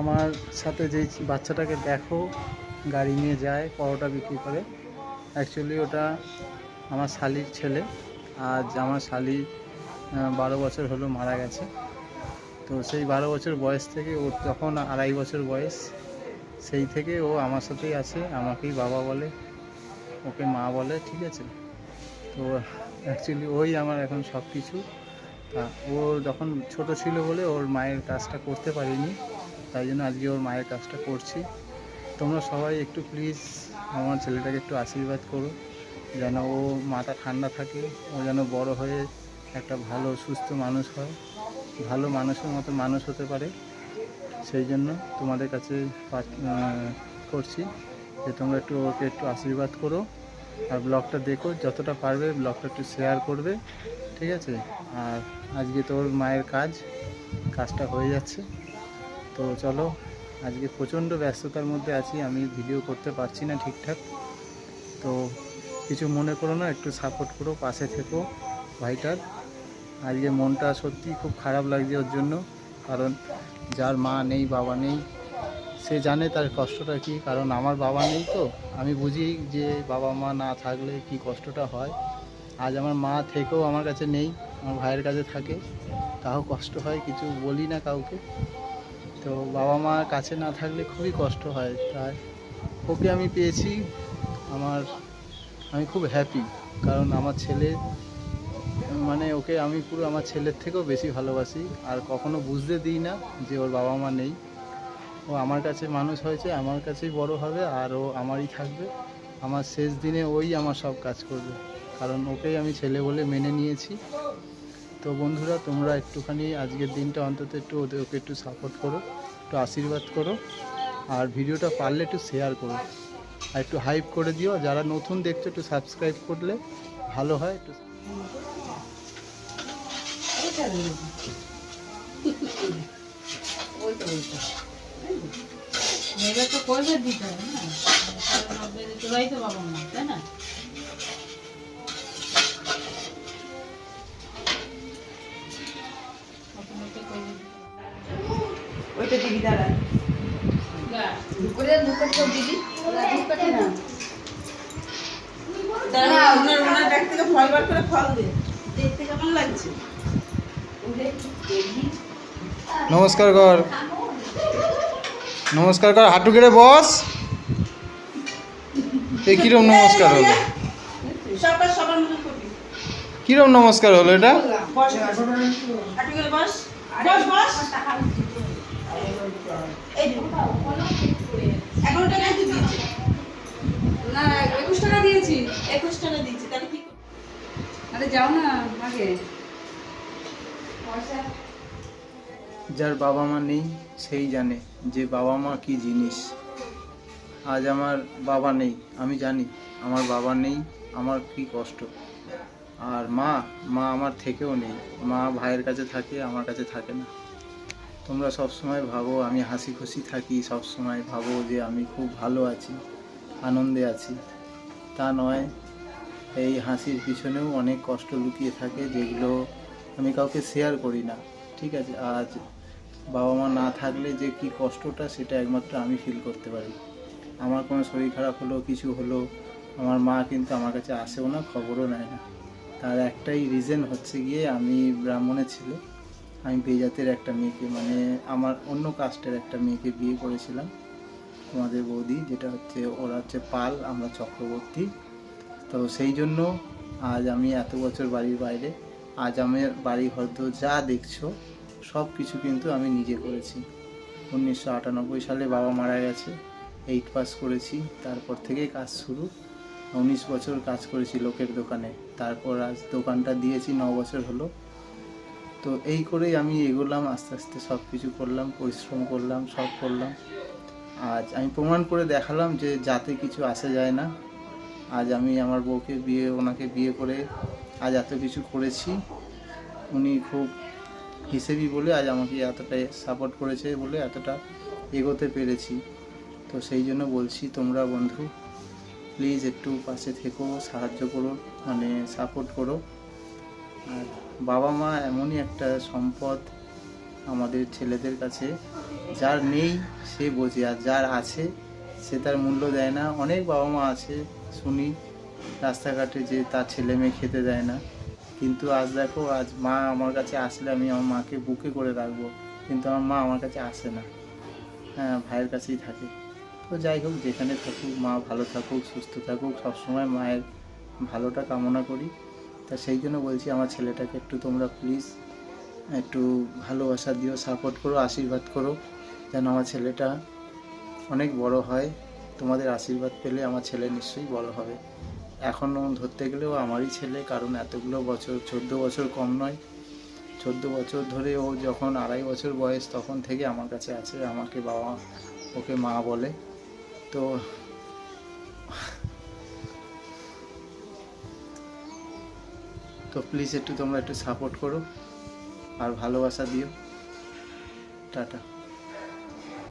আমার সাথে যে বাচ্চাটাকে দেখো গাড়ি নিয়ে যায় পরোটা বিক্রি করে, অ্যাকচুয়ালি ওটা আমার শালির ছেলে। আজ আমার শালি 12 বছর হলো মারা গেছে। তো সেই 12 বছর বয়স থেকে ওর তখন 2.5 বছর বয়স, সেই থেকে ও আমার সাথেই আছে, আমাকেই বাবা বলে, ওকে মা বলে, ঠিক আছে। তো অ্যাকচুয়ালি ওই আমার এখন সব কিছু। তা ও যখন ছোট ছিল বলে ওর মায়ের কাজটা করতে পারিনি, তাই জন্য আজকে ওর মায়ের কাজটা করছি। তোমরা সবাই একটু প্লিজ আমার ছেলেটাকে একটু আশীর্বাদ করো, যেন ও মাথা ঠান্ডা থাকে, ও যেন বড় হয়ে একটা ভালো সুস্থ মানুষ হয়, ভালো মানুষের মতো মানুষ হতে পারে। সেই জন্য তোমাদের কাছে করছি যে তোমরা একটু ওকে একটু আশীর্বাদ করো, আর ব্লগটা দেখো, যতটা পারবে ব্লগটা একটু শেয়ার করবে, ঠিক আছে। আর আজকে তোর মায়ের কাজটা হয়ে যাচ্ছে। তো চলো, আজকে প্রচণ্ড ব্যস্ততার মধ্যে আছি, আমি ভিডিও করতে পারছি না ঠিকঠাক। তো কিছু মনে করো না, একটু সাপোর্ট করো, পাশে থেকো ভাইটার। আজকে মনটা সত্যি খুব খারাপ লাগছে ওর জন্য, কারণ যার মা নেই বাবা নেই সে জানে তার কষ্টটা কী। কারণ আমার বাবা নেই, তো আমি বুঝি যে বাবা মা না থাকলে কি কষ্টটা হয়। আজ আমার মা থেকেও আমার কাছে নেই, আমার ভাইয়ের কাছে থাকে, তাও কষ্ট হয়, কিছু বলি না কাউকে। তো বাবা মা কাছে না থাকলে খুবই কষ্ট হয়। তাই ওকে আমি পেয়েছি, আমি খুব হ্যাপি, কারণ আমার ছেলে মানে ওকে আমি পুরো আমার ছেলের থেকেও বেশি ভালোবাসি। আর কখনো বুঝতে দিই না যে ওর বাবা মা নেই। ও আমার কাছে মানুষ হয়েছে, আমার কাছেই বড় হবে, আর ও আমারই থাকবে। আমার শেষ দিনে ওই আমার সব কাজ করবে, কারণ ওকেই আমি ছেলে বলে মেনে নিয়েছি। তো বন্ধুরা, তোমরা একটুখানি আজকের দিনটা অন্তত একটু ওকে একটু সাপোর্ট করো, একটু আশীর্বাদ করো, আর ভিডিওটা পারলে একটু শেয়ার করো, আর একটু হাইপ করে দিও। যারা নতুন দেখছো একটু সাবস্ক্রাইব করলে ভালো হয়। একটু তো করবে দিতে হবে না, তোরাই তো বাবা মা, তাই না? ওইটা দিবি, দাঁড়া দিদি, দাঁড়া ওনার ব্যাগ থেকে ফল বার করে ফল দে, দেখতে কেমন লাগছে। নমস্কার কর, নমস্কার কর, হাঁটু গেড়ে বস। এই কিরম নমস্কার হলো, সবার মতো করবি। কিরম নমস্কার হলো এটা? বস, হাঁটু গেলে বস, বস বস। এই 11 টাকা দিয়েছি না, 21 টাকা দিয়েছি, 21 টাকা দিয়েছি, তাহলে কি? আরে যাও না আগে। যার বাবা মা নেই সেই জানে যে বাবা মা কি জিনিস। আজ আমার বাবা নেই, আমি জানি আমার বাবা নেই, আমার কি কষ্ট। আর মা আমার থেকেও নেই, মা ভাইয়ের কাছে থাকে, আমার কাছে থাকে না। তোমরা সব সময় ভাবো আমি হাসি খুশি থাকি, সব সময় ভাবো যে আমি খুব ভালো আছি, আনন্দে আছি। তা নয়, এই হাসির পিছনেও অনেক কষ্ট লুকিয়ে থাকে, যেগুলো আমি কাউকে শেয়ার করি না, ঠিক আছে। আজ বাবা মা না থাকলে যে কি কষ্টটা, সেটা একমাত্র আমি ফিল করতে পারি। আমার কোনো শরীর খারাপ হলো, কিছু হলো, আমার মা কিন্তু আমার কাছে আসেও না, খবরও নেয় না। তার একটাই রিজন হচ্ছে গিয়ে আমি ব্রাহ্মণের ছেলে, আমি বেজাতের একটা মেয়েকে, মানে আমার অন্য কাস্টের একটা মেয়েকে বিয়ে করেছিলাম, তোমাদের বৌদি, যেটা হচ্ছে ওরা হচ্ছে পাল, আমরা চক্রবর্তী। তো সেই জন্য আজ আমি এত বছর বাড়ির বাইরে, আজ আমার বাড়ি হয়তো যা দেখছো সব কিছু কিন্তু আমি নিজে করেছি। 1998 সালে বাবা মারা গেছে, 8 পাস করেছি, তারপর থেকেই কাজ শুরু। 19 বছর কাজ করেছি লোকের দোকানে, তারপর আজ দোকানটা দিয়েছি 9 বছর হলো। তো এই করেই আমি এগোলাম, আস্তে আস্তে সব কিছু করলাম, পরিশ্রম করলাম, সব করলাম। আজ আমি প্রমাণ করে দেখালাম যে যাতে কিছু আসে যায় না। আজ আমি আমার বউকে ওনাকে বিয়ে করে আজ এত কিছু করেছি। উনি খুব হিসেবি বলে আজ আমাকে এতটা সাপোর্ট করেছে বলে এতটা এগোতে পেরেছি। তো সেই জন্য বলছি, তোমরা বন্ধু প্লিজ একটু পাশে থেকো, সাহায্য করো, মানে সাপোর্ট করো। আর বাবা মা এমনই একটা সম্পদ আমাদের ছেলেদের কাছে, যার নেই সে বোঝে, আর যার আছে সে তার মূল্য দেয় না। অনেক বাবা মা আছে শুনি রাস্তাঘাটে যে তার ছেলে মেয়ে খেতে দেয় না, কিন্তু আজ দেখো, আজ মা আমার কাছে আসলে আমি আমার মাকে বুকে করে রাখবো, কিন্তু আমার মা আমার কাছে আসে না, হ্যাঁ ভাইয়ের কাছেই থাকে। তো যাই হোক, যেখানে থাকুক মা ভালো থাকুক, সুস্থ থাকুক, সবসময় মায়ের ভালোটা কামনা করি। তা সেই জন্য বলছি, আমার ছেলেটাকে একটু তোমরা প্লিজ একটু ভালোবাসা দিও, সাপোর্ট করো, আশীর্বাদ করো, যেন আমার ছেলেটা অনেক বড় হয়। তোমাদের আশীর্বাদ পেলে আমার ছেলে নিশ্চয়ই বড় হবে। এখনও ধরতে গেলেও আমারই ছেলে, কারণ এতগুলো বছর, 14 বছর কম নয়। 14 বছর ধরে ও যখন 2.5 বছর বয়স তখন থেকে আমার কাছে আছে, আমাকে বাবা, ওকে মা বলে। তো প্লিজ একটু তোমরা একটু সাপোর্ট করো আর ভালোবাসা দিও। টাটা।